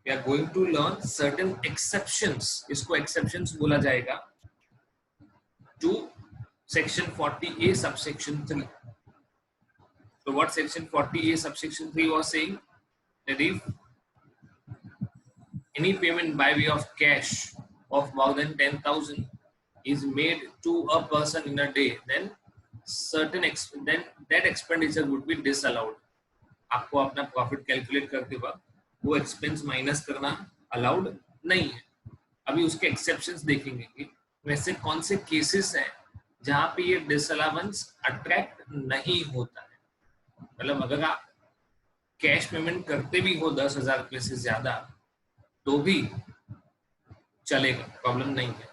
We are going to learn certain exceptions. इसको exceptions बोला जाएगा to section 40A subsection 3. So what section 40A subsection 3 was saying? That if any payment by way of cash of more than 10,000 is made to a person in a day, then then that expenditure would be disallowed. आपको अपना profit calculate करते वक्त वो expense minus करना allowed नहीं है. अभी उसके एक्सेप्शंस देखेंगे कि वैसे कौन से केसेस हैं जहां पे ये डिसअलाउंस अट्रैक्ट नहीं होता है. मतलब अगर आप कैश पेमेंट करते भी हो 10,000 रुपए से ज्यादा तो भी चलेगा, प्रॉब्लम नहीं है.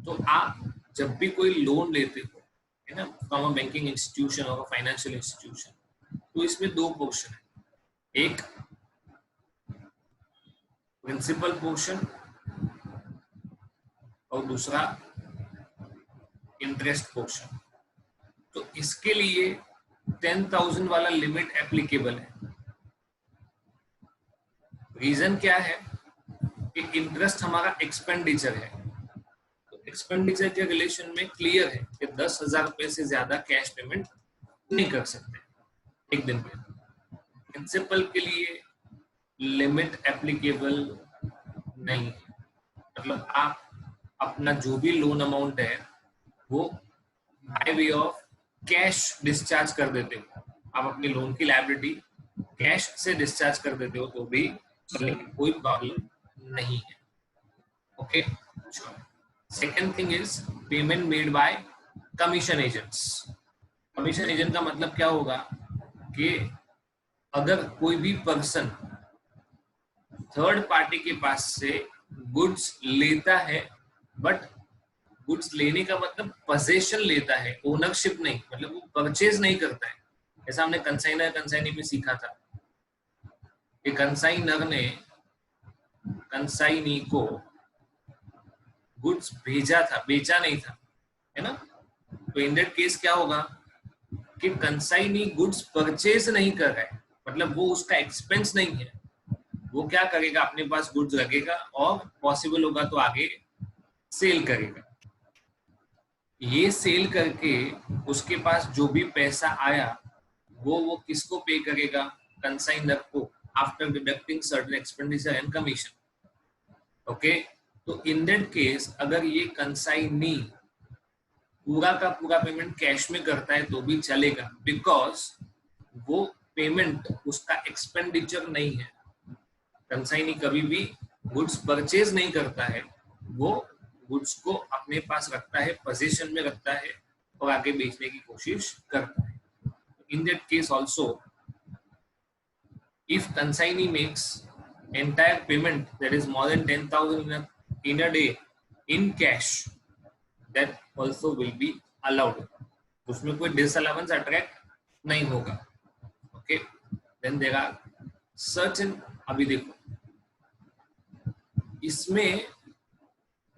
तो आप जब भी कोई लोन लेते हो है ना, फ्रॉम अ बैंकिंग इंस्टीट्यूशन और फाइनेंशियल इंस्टीट्यूशन, तो इसमें दो पोर्शन है. एक प्रिंसिपल पोर्शन और दूसरा इंटरेस्ट पोर्शन. तो इसके लिए 10,000 वाला लिमिट एप्लीकेबल है. रीजन क्या है कि इंटरेस्ट हमारा एक्सपेंडिचर है. तो एक्सपेंडिचर के रिलेशन में क्लियर है कि 10,000 रुपए से ज्यादा कैश पेमेंट नहीं कर सकते एक दिन में. प्रिंसिपल के लिए लिमिट एप्लीकेबल नहीं है. मतलब आप अपना जो भी लोन अमाउंट है वो by way of cash discharge कर देते हो. आप अपनी लोन की लायबिलिटी कैश से डिस्चार्ज कर देते हो तो भी कोई प्रॉब्लम नहीं है. Okay. Second thing is payment made bye commission agents. Commission agent का मतलब क्या होगा कि अगर कोई भी पर्सन थर्ड पार्टी के पास से गुड्स लेता है, बट गुड्स लेने का मतलब पोजेशन लेता है, ओनरशिप नहीं, मतलब वो परचेज नहीं करता है. ऐसा हमने कंसाइनर कंसाइनी में सीखा था कि कंसाइनर ने कंसाइनी को गुड्स भेजा था, बेचा नहीं था, है ना. तो इन दैट केस क्या होगा कि कंसाइनी गुड्स परचेज नहीं कर रहा है, मतलब वो उसका एक्सपेंस नहीं है. वो क्या करेगा, अपने पास गुड्स रखेगा और पॉसिबल होगा तो आगे सेल करेगा. ये सेल करके उसके पास जो भी पैसा आया वो किसको पे करेगा, कंसाइनर को, after deducting certain expenditure and commission. Okay. तो इन दैट केस अगर ये कंसाइनी पूरा का पूरा पेमेंट कैश में करता है तो भी चलेगा, बिकॉज वो पेमेंट उसका एक्सपेंडिचर नहीं है. कंसाइनी कभी भी गुड्स परचेज नहीं करता है, वो गुड्स को अपने पास रखता है, पोजीशन में रखता है और आगे बेचने की कोशिश करता है. इन that case also if consignee makes entire payment that is more than 10,000 in a day in cash, that also will be allowed. उसमें कोई disallowance attract नहीं होगा. Okay. Then there are certain, अभी देखो इसमें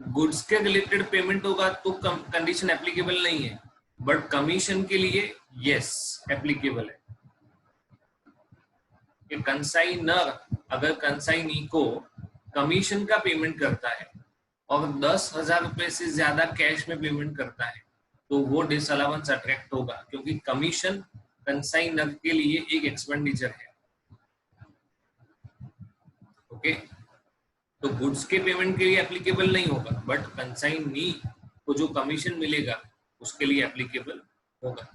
गुड्स के रिलेटेड पेमेंट होगा तो कंडीशन एप्लीकेबल नहीं है, बट कमीशन के लिए यस एप्लीकेबल है. कंसाइनर अगर कंसाइनी को कमीशन का पेमेंट करता है और 10,000 रुपए से ज्यादा कैश में पेमेंट करता है तो वो डिसअलाउंस अट्रैक्ट होगा, क्योंकि कमीशन कंसाइनर के लिए एक एक्सपेंडिचर है. ओके. तो गुड्स के पेमेंट के लिए एप्लीकेबल नहीं होगा, बट कंसाइनी को जो कमीशन मिलेगा उसके लिए एप्लीकेबल होगा.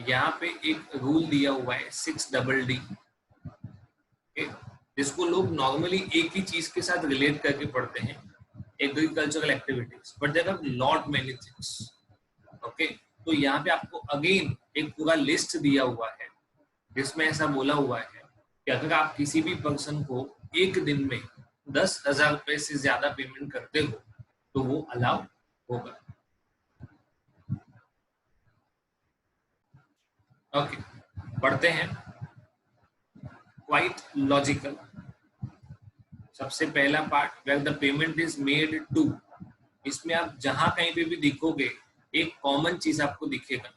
यहाँ पे एक रूल दिया हुआ है 6DD, जिसको लोग नॉर्मली एक ही चीज के साथ रिलेट करके पढ़ते हैं, agricultural activities, but there are not many things. Okay. तो यहाँ पे आपको अगेन एक पूरा लिस्ट दिया हुआ है जिसमें ऐसा बोला हुआ है कि अगर आप किसी भी पर्सन को एक दिन में 10,000 रुपए से ज्यादा पेमेंट करते हो तो वो अलाउ होगा. ओके. पढ़ते हैं. Quite logical. सबसे पहला part where the payment is made to. इसमें आप जहां कहीं पे भी दिखोगे एक कॉमन चीज आपको दिखेगा.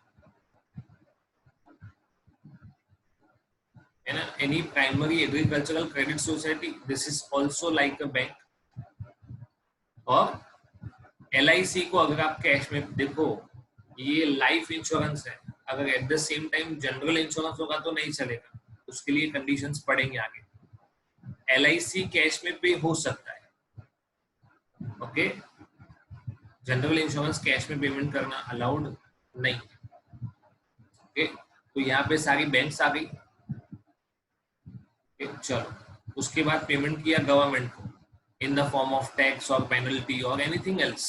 है ना, any primary agricultural credit society, this is also like a bank. और LIC को अगर आप कैश में देखो, ये लाइफ इंश्योरेंस है, अगर at the same time general insurance होगा तो नहीं चलेगा, उसके लिए कंडीशंस पड़ेंगे आगे। LIC कैश में पे हो सकता है, ओके, जनरल इंश्योरेंस कैश में पेमेंट करना अलाउड नहीं, ओके। तो यहाँ पे सारी बैंक्स आ गई, चलो उसके बाद पेमेंट किया गवर्नमेंट को in the form of tax और पेनल्टी और एनीथिंग एल्स,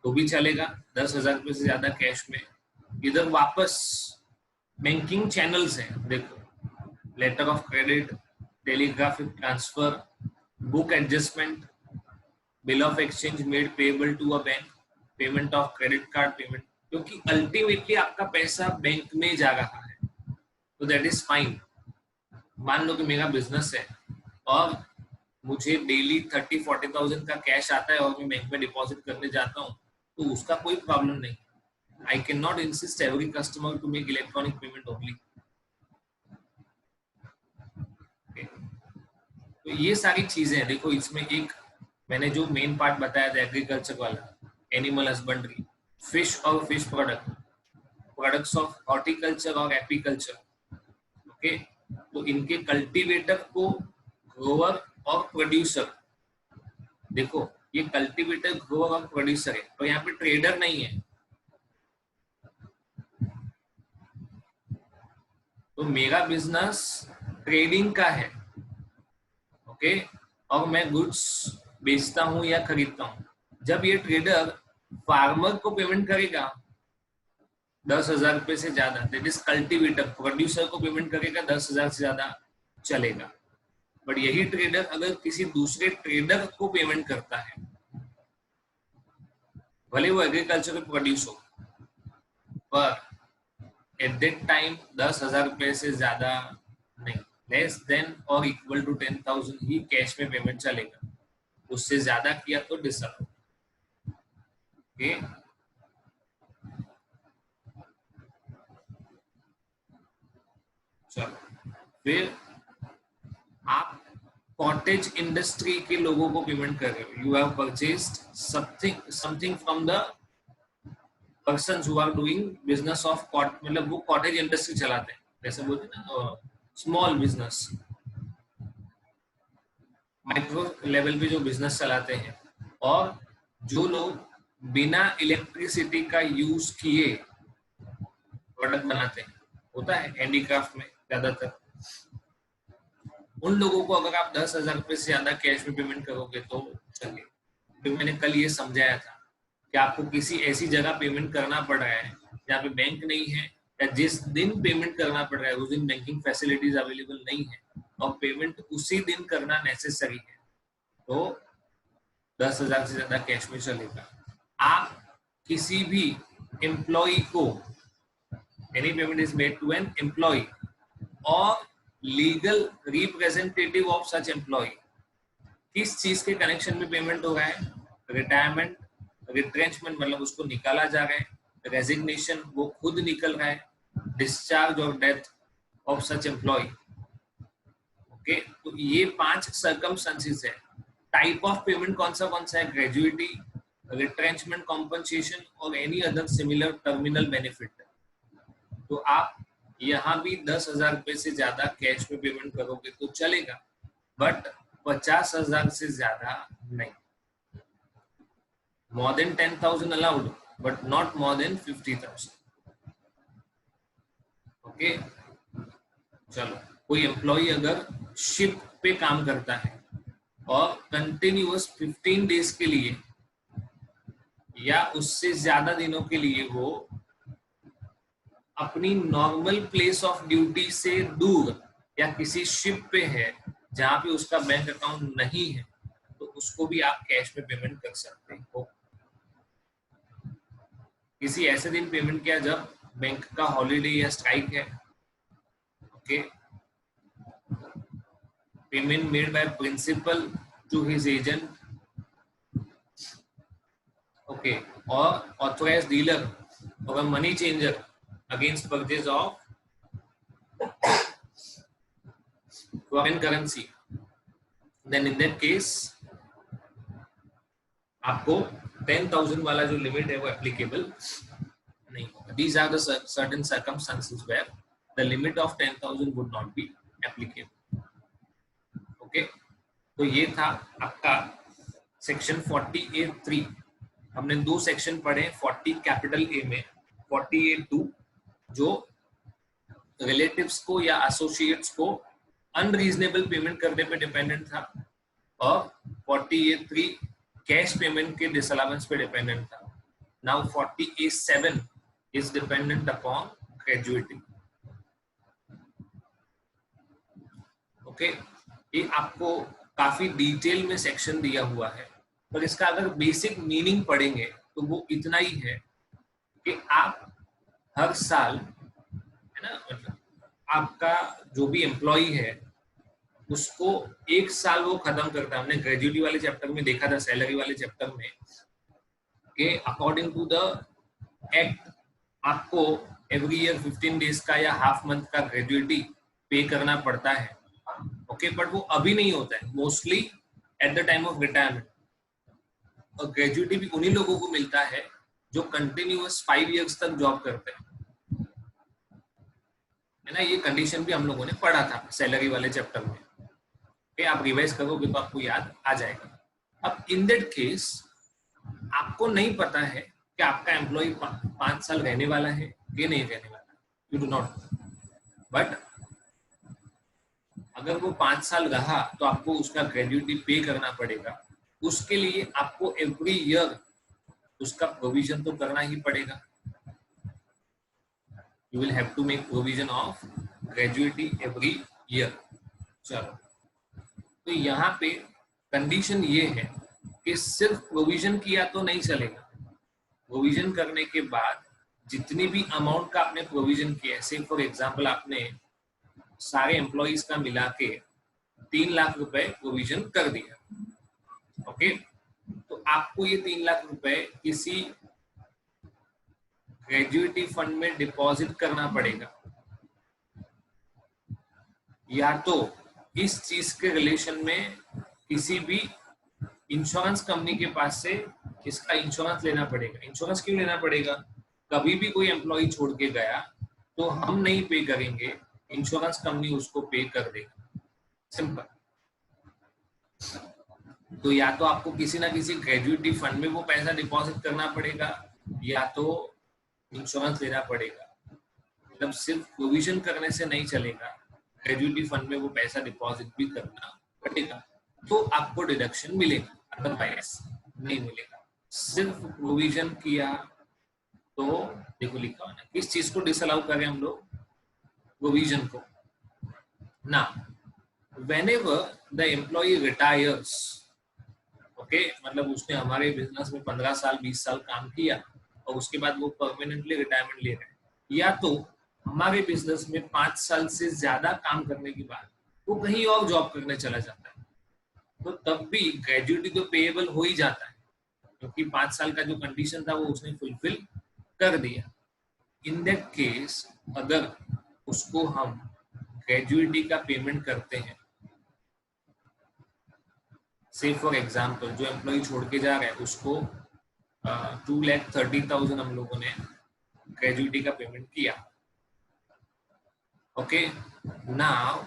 तो भी चलेगा। 10,000 रुपये से ज्यादा कैश में। इधर वापस बैंकिंग चैनल्स हैं, देखो, letter of credit, telegraphic transfer, book adjustment, bill of exchange made payable to a bank, payment of credit card payment, क्योंकि अल्टीमेटली आपका पैसा बैंक में जा रहा है, तो दैट इज फाइन। मान लो कि मेरा बिजनेस है और मुझे डेली 30-40,000 का कैश आता है और मैं बैंक में डिपॉजिट करने जाता हूँ, तो उसका कोई प्रॉब्लम नहीं। I can not insist every customer to make electronic payment only. तो ये सारी चीजें हैं। देखो इसमें एक मैंने जो मेन पार्ट बताया था एग्रीकल्चर वाला, एनिमल हस्बेंड्री, फिश और fish product, products of horticulture और एपीकल्चर, ओके। तो इनके कल्टीवेटर को ग्रोवर और प्रोड्यूसर, देखो ये कल्टीवेटर ग्रोवर और प्रोड्यूसर है, तो यहाँ पे ट्रेडर नहीं है। तो मेरा बिजनेस ट्रेडिंग का है, ओके, और मैं गुड्स बेचता हूं या खरीदता हूं। जब ये ट्रेडर फार्मर को पेमेंट करेगा 10,000 रुपये से ज्यादा, दैट इज कल्टीवेटर, प्रोड्यूसर को पेमेंट करेगा 10,000 से ज्यादा चलेगा। बट यही ट्रेडर अगर किसी दूसरे ट्रेडर को पेमेंट करता है, भले वो एग्रीकल्चर प्रोड्यूस हो, पर एट दैट टाइम 10,000 रुपये से ज्यादा नहीं, लेस देन और इक्वल टू 10,000 ही कैश में पेमेंट चलेगा। उससे ज्यादा किया तो डिसअलाउ, ओके। चलो फिर आप कॉटेज इंडस्ट्री के लोगों को पेमेंट कर रहे हो, you have purchased something from the persons who are doing business of मतलब वो कॉटेज इंडस्ट्री चलाते हैं, जैसे बोलते हैं ना स्मॉल बिजनेस, माइक्रो लेवल पे जो बिजनेस चलाते हैं, और जो लोग बिना इलेक्ट्रिसिटी का यूज किए प्रोडक्ट बनाते हैं, होता है हैंडीक्राफ्ट में ज्यादातर, उन लोगों को अगर आप 10,000 रुपये से ज्यादा कैश में पेमेंट करोगे तो चलिए। तो मैंने कल ये समझाया था कि आपको किसी ऐसी जगह पेमेंट करना पड़ रहा है जहाँ पे बैंक नहीं है, या जिस दिन पेमेंट करना पड़ रहा है उस दिन बैंकिंग फैसिलिटीज अवेलेबल नहीं है, और पेमेंट उसी दिन करना नेसेसरी है, तो 10,000 से ज्यादा कैश में चलेगा। आप किसी भी एम्प्लॉय को, any payment is made to an employee और legal representative of such employee, किस चीज के कनेक्शन में पेमेंट हो रहा है, रिटायरमेंट, रिट्रेंचमेंट मतलब उसको निकाला जा रहा है, रेजिग्नेशन वो खुद निकल रहा है, डिस्चार्ज और death of such employ, okay. तो ये 5 सर्कमस्टेंसेस है। टाइप ऑफ पेमेंट कौन सा है, ग्रेजुइटी, रिट्रेंचमेंट, कॉम्पनसेशन और any other similar terminal benefit. तो आप यहाँ भी 10,000 रुपये से ज्यादा कैश में पेमेंट करोगे तो चलेगा, बट 50,000 से ज्यादा नहीं। More than 10,000 allowed, but not more than 50,000, okay. चलो, कोई एम्प्लॉय अगर शिप पे काम करता है और कंटिन्यूअस 15 डेज के लिए या उससे ज्यादा दिनों के लिए वो अपनी नॉर्मल प्लेस ऑफ ड्यूटी से दूर या किसी शिप पे है जहां पे उसका बैंक अकाउंट नहीं है, तो उसको भी आप कैश में पेमेंट कर सकते हो। किसी ऐसे दिन पेमेंट किया जब बैंक का हॉलीडे या स्ट्राइक है, okay. Payment made by principal to his agent, okay, और ऑथराइज्ड डीलर और money changer against purchase of foreign currency, then in that case आपको 10,000 वाला जो लिमिट है वो एप्लीकेबल नहीं होगा. These are the certain circumstances where the limit of 10,000 would not be applicable. Okay, तो ये था आपका सेक्शन 48(3). हमने दो सेक्शन पढ़े 40 कैपिटल ए में, 48(2) जो रिलेटिव्स को या एसोसिएट्स को अनरीजनेबल पेमेंट करने पे डिपेंडेंट था, और 48(3) कैश पेमेंट के डिसअलाउंस पे डिपेंडेंट था. Now 48(7) is dependent upon gratuity. Okay, ये आपको काफी डिटेल में सेक्शन दिया हुआ है, पर इसका अगर बेसिक मीनिंग पढ़ेंगे तो वो इतना ही है कि आप हर साल, है ना, मतलब आपका जो भी एम्प्लॉय है उसको एक साल वो खत्म करता है. हमने ग्रेजुएटी वाले चैप्टर में देखा था, सैलरी वाले चैप्टर में, कि अकॉर्डिंग टू द एक्ट आपको एवरी ईयर 15 डेज का या हाफ मंथ का ग्रेजुएटी पे करना पड़ता है. ओके, बट वो अभी नहीं होता है, mostly at the time of retirement. और ग्रेजुएटी भी उन्हीं लोगों को मिलता है जो कंटिन्यूअस 5 इयर्स तक जॉब करते हैं, है ना. ये कंडीशन भी हम लोगों ने पढ़ा था सैलरी वाले चैप्टर में. ओके, आप रिवाइज करोगे तो आपको याद आ जाएगा. अब इन दैट केस आपको नहीं पता है कि आपका एम्प्लॉय 5 साल रहने वाला है कि नहीं रहने वाला, यू डू नॉट. बट अगर वो 5 साल रहा तो आपको उसका ग्रेजुएटी पे करना पड़ेगा. उसके लिए आपको एवरी ईयर उसका प्रोविजन तो करना ही पड़ेगा. You will have to make provision of gratuity every year. चलो, तो यहाँ पे कंडीशन ये है कि सिर्फ प्रोविजन किया तो नहीं चलेगा. प्रोविजन करने के बाद जितनी भी अमाउंट का आपने प्रोविजन किया है, से फॉर एग्जांपल आपने सारे एम्प्लॉइज का मिला के 3 लाख रुपए प्रोविजन कर दिया. ओके, तो आपको ये 3 लाख रुपए किसी ग्रेजुएटी फंड में डिपॉजिट करना पड़ेगा, या तो इस चीज के रिलेशन में किसी भी इंश्योरेंस कंपनी के पास से इसका इंश्योरेंस लेना पड़ेगा. इंश्योरेंस क्यों लेना पड़ेगा? कभी भी कोई एम्प्लॉय छोड़ के गया तो हम नहीं पे करेंगे, इंश्योरेंस कंपनी उसको पे कर देगा. सिंपल. तो या तो आपको किसी ना किसी ग्रेजुएटी फंड में वो पैसा डिपॉजिट करना पड़ेगा, या तो इंश्योरेंस लेना पड़ेगा. मतलब सिर्फ प्रोविजन करने से नहीं चलेगा, ग्रेजुएटी फंड में वो पैसा डिपॉजिट भी करना पड़ेगा, तो आपको डिडक्शन मिलेगा, अदरवाइज नहीं मिलेगा. सिर्फ प्रोविजन किया तो देखो लिखा हुआ है, किस चीज को डिसअलाउ करें हम लोग? प्रोविजन को ना. whenever the employee retires, okay, मतलब उसने हमारे बिजनेस में 15 साल 20 साल काम किया और उसके बाद वो परमानेंटली रिटायरमेंट ले रहे हैं, या तो हमारे बिजनेस में 5 साल से ज्यादा काम करने के बाद वो कहीं और जॉब करने चला जाता है, तो तब भी ग्रेजुएटी तो पेएबल हो ही जाता है, क्योंकि 5 साल का जो कंडीशन था वो उसने फुलफिल कर दिया. इन दैट केस अगर उसको हम ग्रेजुएटी का पेमेंट करते हैं, से फॉर एग्जाम्पल जो एम्प्लॉय छोड़ के जा रहा है उसको 2,30,000 हम लोगों ने ग्रेजुएटी का पेमेंट किया. Okay, now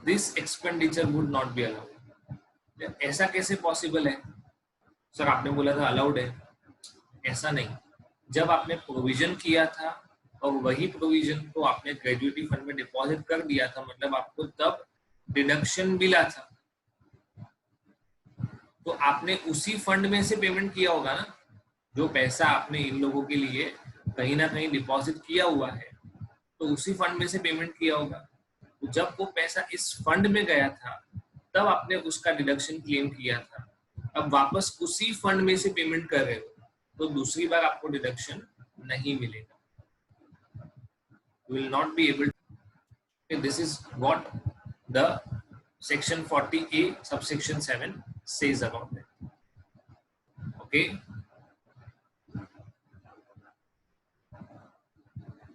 this expenditure would not be allowed. ऐसा कैसे पॉसिबल है सर? आपने बोला था अलाउड है. ऐसा नहीं. जब आपने प्रोविजन किया था और वही प्रोविजन को आपने ग्रेजुएटी फंड में डिपॉजिट कर दिया था, मतलब आपको तब डिडक्शन मिला था, तो आपने उसी फंड में से पेमेंट किया होगा ना. जो पैसा आपने इन लोगों के लिए कहीं ना कहीं डिपॉजिट किया हुआ है, तो उसी फंड में से पेमेंट किया होगा. तो जब वो पैसा इस फंड में गया था तब आपने उसका डिडक्शन क्लेम किया था. अब वापस उसी फंड में से पेमेंट कर रहे हो तो दूसरी बार आपको डिडक्शन नहीं मिलेगा. You will not be able to. Okay, this is what the section 40A subsection 7 says about it. Okay,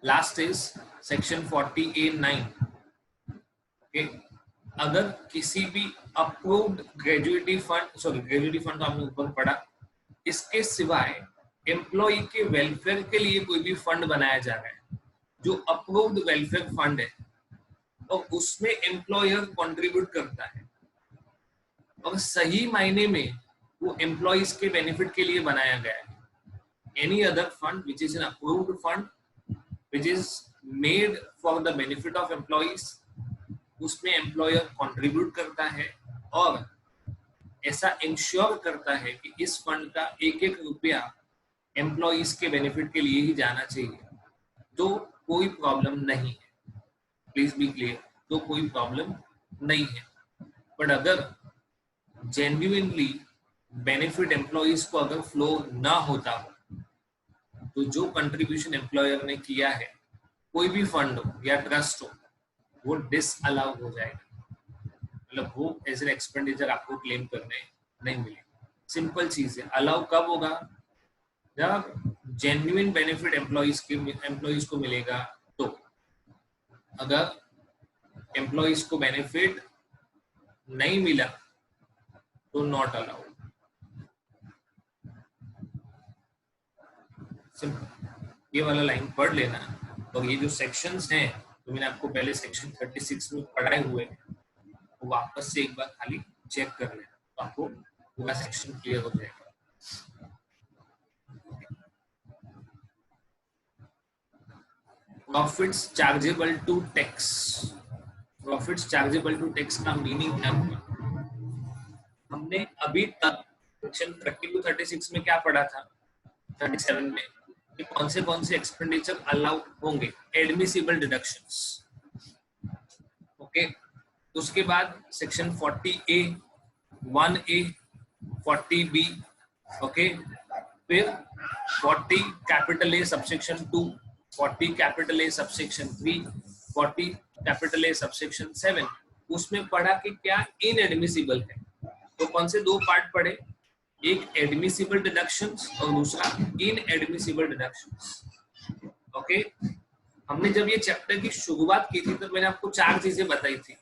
last is section 40A(9). Okay, अगर किसी भी अप्रूव्ड ग्रेजुएटी फंड तो आपने ऊपर पढ़ा, इसके सिवाय एम्प्लॉय के वेलफेयर के लिए कोई भी फंड बनाया जा रहा है जो अप्रूव्ड वेलफेयर फंड है, और उसमें एम्प्लॉयर कंट्रीब्यूट करता है और सही मायने में वो एम्प्लॉइज के बेनिफिट के लिए बनाया गया है. Any other fund which is an approved fund which is made for the benefit of employees, उसमें एम्प्लॉयर कंट्रीब्यूट करता है और ऐसा इंश्योर करता है कि इस फंड का एक एक रुपया एम्प्लॉइज के बेनिफिट के लिए ही जाना चाहिए, तो कोई प्रॉब्लम नहीं है. प्लीज बी क्लियर, तो कोई प्रॉब्लम नहीं है. बट अगर जेन्युइनली बेनिफिट एम्प्लॉइज को अगर फ्लो ना होता हो, तो जो कंट्रीब्यूशन एम्प्लॉयर ने किया है, कोई भी फंड हो या ट्रस्ट हो, वो डिसअलाउ हो जाएगा. मतलब वो एज एन एक्सपेंडिचर आपको क्लेम करने नहीं मिलेगा. सिंपल चीज है. अलाउ कब होगा? जब जेन्युइन बेनिफिट एम्प्लॉइज को मिलेगा. तो अगर एम्प्लॉइज को बेनिफिट नहीं मिला तो नॉट अलाउड. सिंपल. ये वाला लाइन पढ़ लेना. और ये जो सेक्शंस हैं, तो मैंने आपको पहले सेक्शन 36 में पढ़ाए हुए हैं, तो वापस से एक बार खाली चेक कर लेना, तो आपको पूरा सेक्शन क्लियर हो जाएगा. Profits chargeable to tax. Profits chargeable to tax का मीनिंग क्या होगा? हमने अभी तक सेक्शन 30 to 36 में क्या पढ़ा था? 37 में कि कौन से एक्सपेंडिचर अलाउड होंगे, एडमिसिबल डिडक्शंस. ओके. उसके बाद section 40A, 1A, 40B. Okay. फिर 40 capital A subsection 2, 40 capital A subsection 3, 40 capital A subsection 7. उसमें पढ़ा कि क्या इनएडमिसिबल है. तो कौन से दो पार्ट पढ़े? एक एडमिसिबल डिडक्शंस और दूसरा इनएडमिसिबल डिडक्शंस. ओके. हमने जब ये चैप्टर की शुरुआत की थी, तो मैंने आपको 4 चीजें बताई थी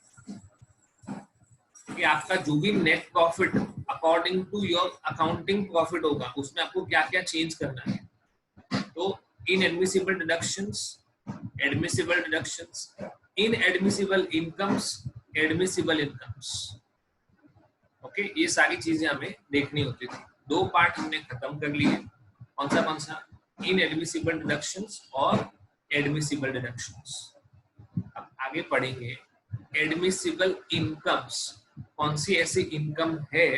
कि आपका जो भी net profit according to your accounting profit होगा, उसमें आपको क्या क्या चेंज करना है. तो inadmissible deductions, admissible deductions, inadmissible incomes, admissible incomes. Okay. ये सारी चीजें हमें देखनी होती थी. 2 पार्ट हमने खत्म कर लिए. कौन सा? इनएडमिसिबल डिडक्शंस और एडमिसिबल डिडक्शंस. अब आगे पढ़ेंगे एडमिसिबल इनकम्स. कौन सी ऐसी इनकम है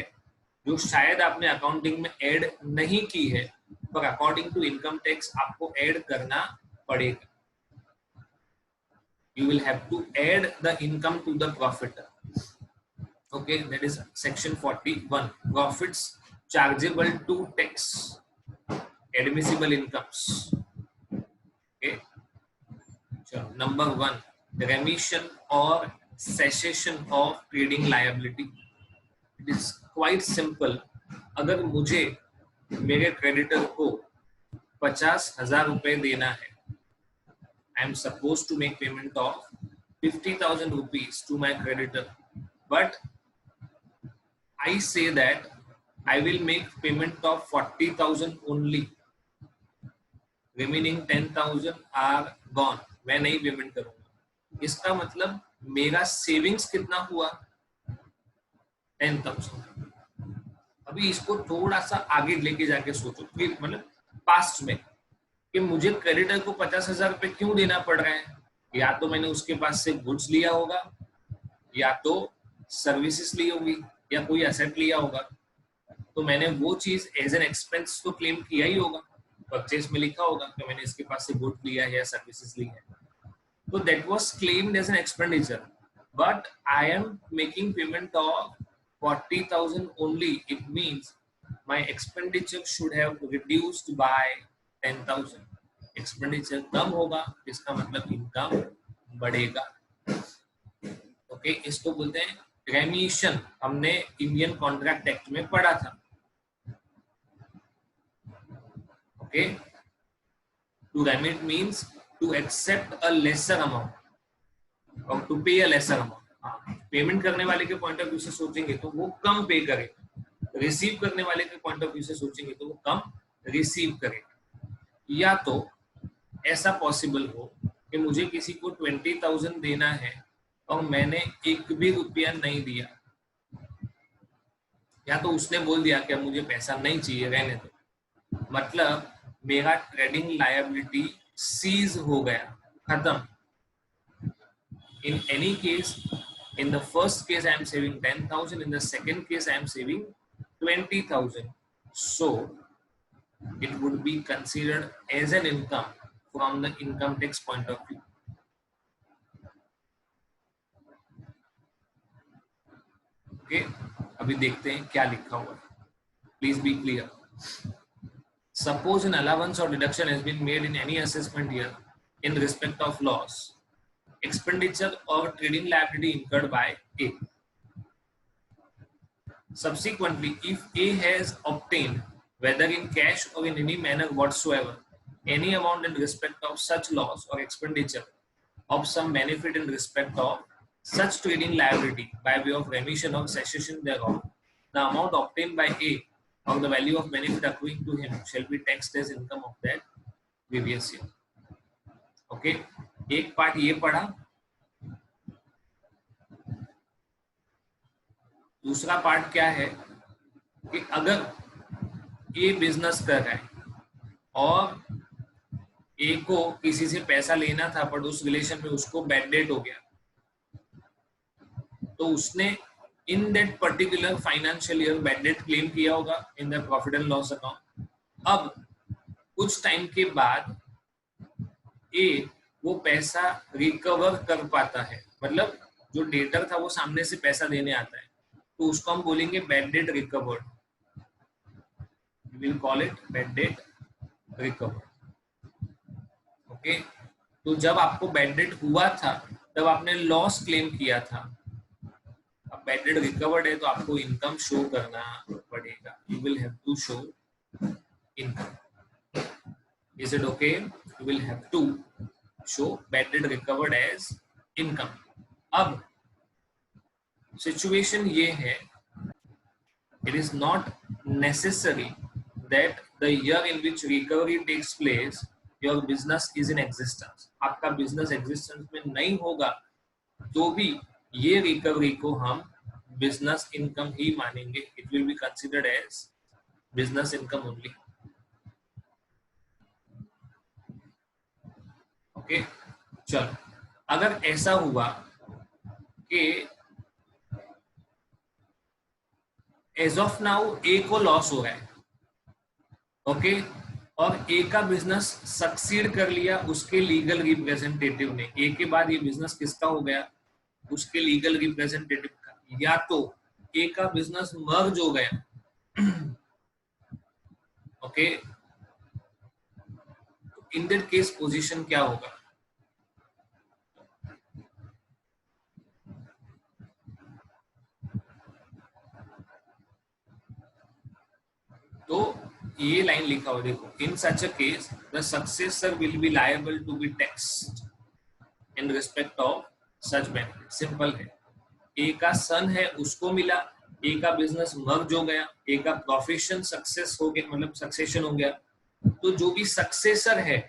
जो शायद आपने अकाउंटिंग में ऐड नहीं की है, पर अकॉर्डिंग टू इनकम टैक्स आपको ऐड करना पड़ेगा. You will have to add the income to the profit. Okay, that is section 41. Profits chargeable to tax, admissible incomes. Okay. So, number 1, remission or cessation of trading liability. It is quite simple. अगर मुझे मेरे creditor को 50,000 रुपए देना है, I am supposed to make payment of 50,000 rupees to my creditor, but I say that I will make payment of 40,000 only. Remaining 10,000 are gone. मैं नहीं payment करूंगा. इसका मतलब मेरा सेविंग्स कितना हुआ? 10,000. अभी इसको थोड़ा सा आगे लेके जाके सोचो, फिर मतलब पास्ट में, कि मुझे क्रेडिटर को 50,000 रुपए क्यों देना पड़ रहा है? या तो मैंने उसके पास से गुड्स लिया होगा, या तो सर्विसेज ली होगी, या कोई एसेट लिया होगा. तो मैंने वो चीज एज एन एक्सपेंस तो क्लेम किया ही होगा. परचेज में लिखा होगा कि मैंने इसके पास से गुड लिया है या सर्विसेज ली है. तो that was claimed as an expenditure, but I am making payment of 40,000 only. It means my expenditure should have reduced by 10,000. Expenditure कम होगा, इसका मतलब इनकम बढ़ेगा. ओके. इसको बोलते हैं रेमिशन. हमने इंडियन कॉन्ट्रैक्ट एक्ट में पढ़ा था. Okay. To remit means to accept a lesser amount और to pay a lesser amount. Payment करने वाले के पॉइंट ऑफ व्यू से सोचेंगे तो वो कम पे करेगा, रिसीव करने वाले के पॉइंट ऑफ व्यू से सोचेंगे तो वो कम रिसीव करेगा। या तो ऐसा पॉसिबल हो कि मुझे किसी को 20,000 देना है और मैंने एक भी रुपया नहीं दिया, या तो उसने बोल दिया कि मुझे पैसा नहीं चाहिए, रहने दो, मतलब मेरा ट्रेडिंग लायबिलिटी सीज हो गया, खत्म। In any case, in the first case I am saving 10,000, in the second case I am saving 20,000, so it would be considered as an income from the income tax point of view. Okay, अभी देखते हैं क्या लिखा हुआ है, please be clear. Suppose an allowance or deduction has been made in any assessment year in respect of loss, expenditure or trading liability incurred by A. Subsequently, if A has obtained, whether in cash or in any manner whatsoever, any amount in respect of such loss or expenditure of some benefit in respect of such trading liability by way of remission or cessation thereof, the amount obtained by A or the value of benefit accruing to him shall be taxed as income of that previous year. Okay, एक part ये पढ़ा, दूसरा part क्या है कि अगर ए business कर रहा है और ए को किसी से पैसा लेना था पर उस रिलेशन में उसको बैड डेट हो गया, तो उसने in that particular financial year bad debt claim किया होगा in the profit and loss account. अब कुछ टाइम के बाद ए वो पैसा रिकवर कर पाता है, मतलब जो डेटर था वो सामने से पैसा देने आता है, तो उसको हम बोलेंगे bad debt recovered, will call it bad debt recovered. Okay, तो जब आपको बैड डेट हुआ था तब आपने लॉस क्लेम किया था, अब बैड डेट रिकवर्ड है तो आपको इनकम शो करना पड़ेगा, you will have to show income. Is it okay? You will have to show bad debt recovered as income. अब सिचुएशन ये है, it is not necessary that the year in which recovery takes place your business is in existence। आपका business existence में नहीं होगा तो भी ये रिकवरी को हम बिजनेस इनकम ही मानेंगे, it will be considered as business income only. Okay, चलो, अगर ऐसा हुआ कि एज ऑफ नाउ ए को लॉस हो रहा है, ओके, और ए का बिजनेस सक्सीड कर लिया उसके लीगल रिप्रेजेंटेटिव ने, ए के बाद ये बिजनेस किसका हो गया? उसके लीगल रिप्रेजेंटेटिव का। या तो ए का बिजनेस मर्ज हो गया, okay, in that case position क्या होगा? तो ये लाइन लिखा हुआ देखो, in such a case the successor will be liable to be taxed in respect of such benefit. Simple है, ए का सन है उसको मिला, ए का बिजनेस मर्ज हो गया, ए का प्रोफेशन सक्सेस हो गया, मतलब सक्सेशन हो गया, तो जो भी सक्सेसर है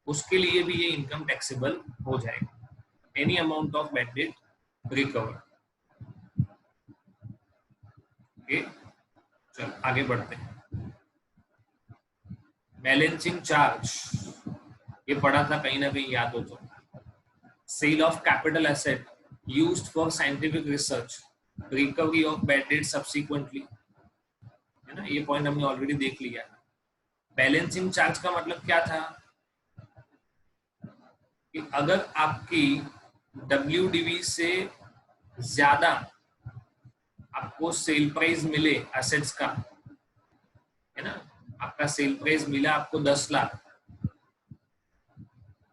उसके लिए भी ये इनकम टैक्सेबल हो जाएगा, any amount of bad date recover. Okay, चलो आगे बढ़ते हैं। बैलेंसिंग चार्ज ये पढ़ा था, कहीं ना कहीं याद हो तो। Sale of capital asset used for scientific research, recovery of bad debt subsequently, है ना, ये पॉइंट हमने ऑलरेडी देख लिया। बैलेंसिंग चार्ज का मतलब क्या था कि अगर आपकी WDV से ज्यादा आपको सेल प्राइस मिले एसेट्स का, है ना, आपका सेल प्राइस मिला आपको 10 लाख,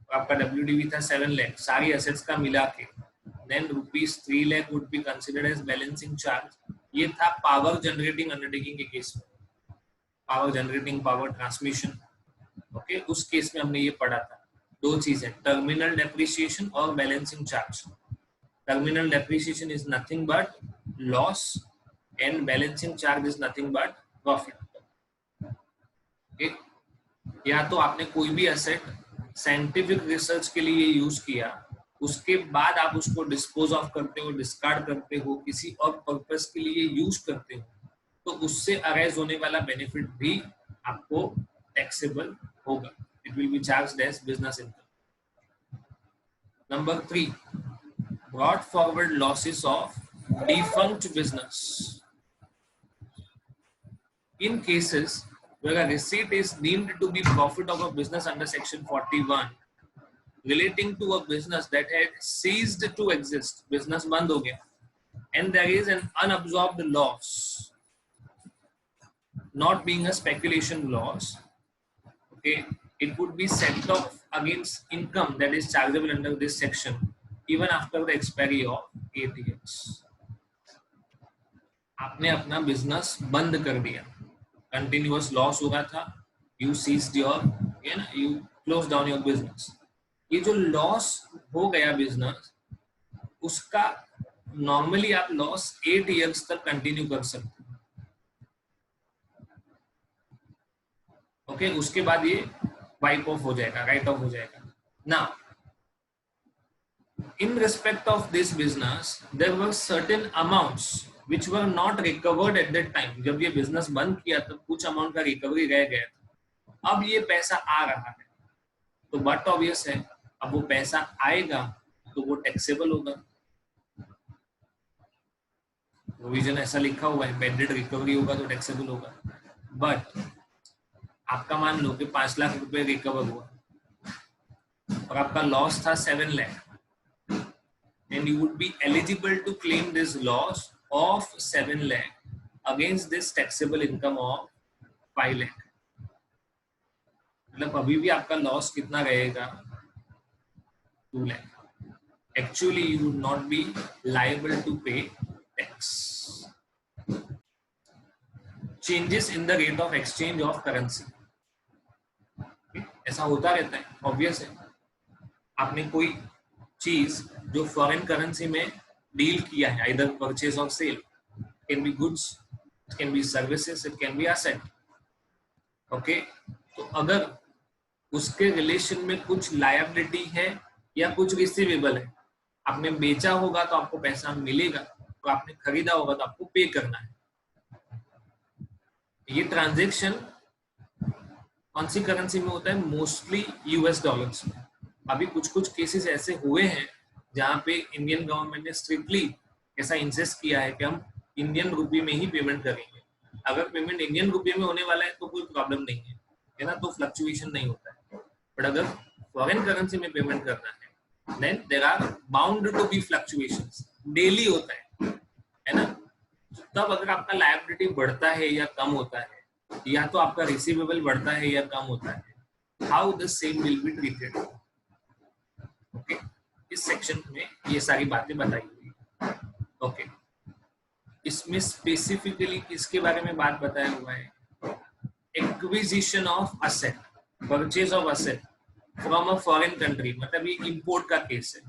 आपका WDV था 7 लाख, सारी एसेट्स का मिला के, then ₹3 lakh would be considered as balancing charge। ये था पावर जनरेटिंग अंडरटेकिंग के केस में, power generating, power transmission, okay, उस केस में हमने ये पढ़ा था। दो चीजें, टर्मिनल डेप्रिसिएशन और balancing charge. Terminal depreciation is nothing but loss and balancing charge is nothing but profit. या तो आपने कोई भी एसेट साइंटिफिक रिसर्च के लिए यूज किया, उसके बाद आप उसको डिस्पोज ऑफ करते हो, डिस्कार्ड करते हो, किसी और पर्पस के लिए यूज करते हो, तो उससे अराइज होने वाला बेनिफिट भी आपको टैक्सेबल होगा। It will be charged as business income. Number 3, brought forward losses of defunct business. In cases where a receipt is deemed to be profit of a business under Section 41 relating to a business that had ceased to exist, business बंद हो गया, and there is an unabsorbed loss, not being a speculation loss, okay, it would be set off against income that is chargeable under this section even after the expiry of 8 years. आपने अपना business बंद कर दिया, continuous loss हो रहा था, you ceased your, you close down your business. ये जो लॉस हो गया बिजनेस, उसका नॉर्मली आप लॉस 8 इयर्स तक कंटिन्यू कर सकते हो। ओके, उसके बाद ये वाइप ऑफ हो जाएगा, राइट ऑफ हो जाएगा। Now in respect of this business there were certain amounts which were not recovered at that time। जब ये बिजनेस बंद किया तब कुछ अमाउंट का रिकवरी रह गया था, अब ये पैसा आ रहा है, तो बट ऑब्वियस है अब वो पैसा आएगा तो वो टैक्सेबल होगा। प्रोविजन ऐसा लिखा हुआ है, एम्बेडेड रिकवरी होगा तो टैक्सेबल होगा। बट आपका मान लो कि 5 लाख रुपए रिकवर हुआ और आपका लॉस था 7 lakh, and you would be eligible to claim this loss of 7 lakh against this taxable income of 5 lakh। मतलब अभी भी आपका लॉस कितना रहेगा, 2 lakh। Actually you would not be liable to pay tax। Changes in the rate of exchange of currency, ऐसा होता रहता है, ऑब्वियस है। आपने कोई चीज जो फॉरेन करेंसी में डील किया है, आइदर परचेज और sale, can be goods, it can be services, it can be asset. Okay, तो अगर उसके रिलेशन में कुछ लायबिलिटी है या कुछ रिसीवेबल है, आपने बेचा होगा तो आपको पैसा मिलेगा, और आपने खरीदा होगा तो आपको पे करना है। ये ट्रांजेक्शन कौन सी करेंसी में होता है? मोस्टली यूएस डॉलर्स में। अभी कुछ केसेस ऐसे हुए हैं जहां पे इंडियन गवर्नमेंट ने स्ट्रिक्टली ऐसा इंसिस्ट किया है कि हम इंडियन रुपये में ही पेमेंट करेंगे। अगर पेमेंट इंडियन रुपये में होने वाला है तो कोई प्रॉब्लम नहीं है ना, तो फ्लक्चुएशन नहीं होता है। बट अगर फॉरेन करेंसी में पेमेंट करना है then there are bound to be fluctuations, daily होता है ना। तब अगर आपका लायबिलिटी बढ़ता है या कम होता है, या तो आपका रिसीवेबल बढ़ता है या कम होता है, how the same will be treated. Okay, इस सेक्शन में ये सारी बातें बताई हुई। ओके, इसमें स्पेसिफिकली किसके बारे में बात बताया हुआ है? Acquisition of asset, purchase of asset from a foreign country, मतलब ये इंपोर्ट का केस है।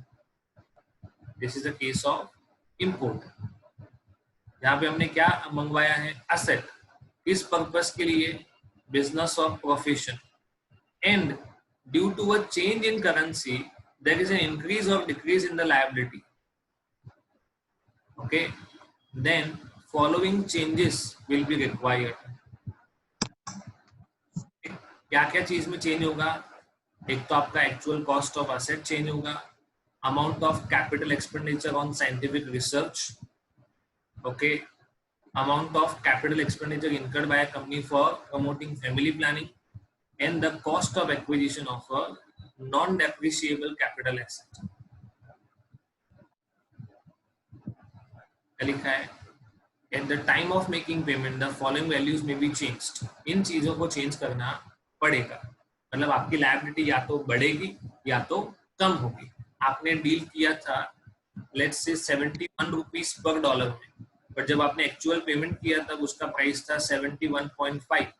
This is a case of import, यहाँ पे हमने क्या मंगवाया है? असेट। इस पर्पस के लिए business of profession, and due to a change in currency there is an increase or decrease in the liability, okay, then following changes will be required। क्या क्या चीज में चेंज होगा? एक तो आपका actual cost of asset change होगा, amount of capital expenditure on scientific research, okay, amount of capital expenditure incurred by a company for promoting family planning, and the cost of acquisition of a non-depreciable capital asset। लिखा है at the time of making payment the following values may be changed। इन चीजों को change करना पड़ेगा, मतलब आपकी liability या तो बढ़ेगी या तो कम होगी। आपने डील किया था लेट्स से 71 रुपीस पर डॉलर में, बट जब आपने एक्चुअल पेमेंट किया तब उसका प्राइस था 71.5,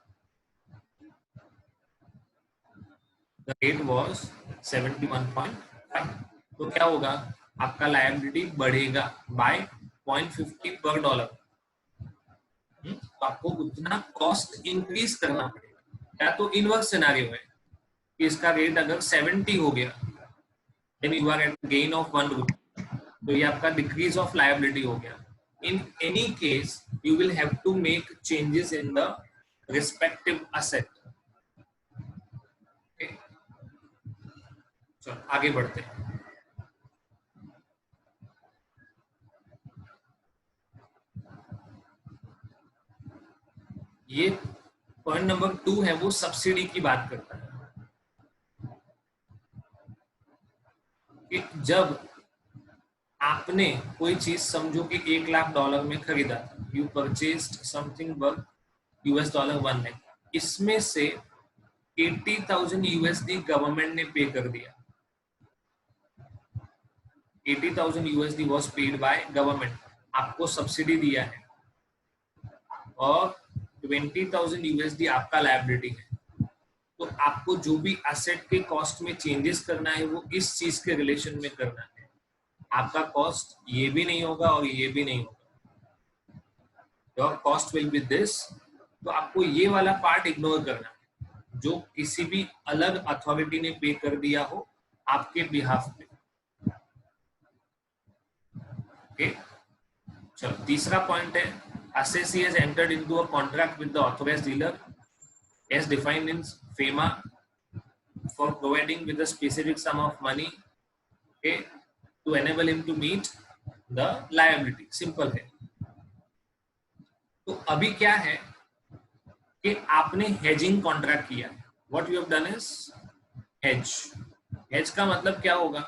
the rate was 71.5। तो क्या होगा? आपका लायबिलिटी बढ़ेगा बाय 0.50 पर डॉलर। तो आपको उतना कॉस्ट इंक्रीज करना पड़ेगा। या तो इनवर्स सिनेरियो है कि इसका रेट अगर 70 हो गया, then you are at gain of 1 rupee, तो ये आपका डिक्रीज ऑफ लायबिलिटी हो गया। In any case you will have to make changes in the respective asset. चलो आगे बढ़ते हैं। ये पॉइंट नंबर 2 है, वो सब्सिडी की बात करता है कि जब आपने कोई चीज समझो कि $1,00,000 में खरीदा, you purchased something worth $1 lakh, इसमें से 80,000 USD गवर्नमेंट ने पे कर दिया। 80,000 USD was paid by government, आपको सब्सिडी दिया है, और 20,000 USD आपका लायबिलिटी है। तो आपको जो भी एसेट के कॉस्ट में चेंजेस करना है वो इस चीज के रिलेशन में करना है। आपका कॉस्ट ये भी नहीं होगा और ये भी नहीं होगा, your cost will be this. तो आपको ये वाला पार्ट इग्नोर करना है जो किसी भी अलग अथॉरिटी ने पे कर दिया हो आपके बिहाफ पे। ओके, चलो तीसरा पॉइंट है, assessee has entered into a contract with the authorized dealer as defined in FEMA for providing with a specific sum of money, okay, to enable him to meet the liability। Simple है। तो अभी क्या है कि आपने hedging contract किया। What you have done is hedge. Hedge का मतलब क्या होगा,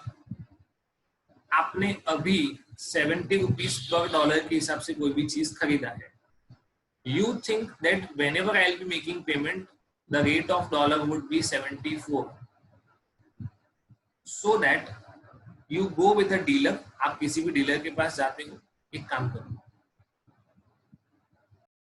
आपने अभी 70 रुपीज पर डॉलर के हिसाब से कोई भी चीज खरीदा है। You think that whenever I'll be making payment, the rate of dollar would be 74, so that you go with a dealer। आप किसी भी डीलर के पास जाते हो, एक काम करो,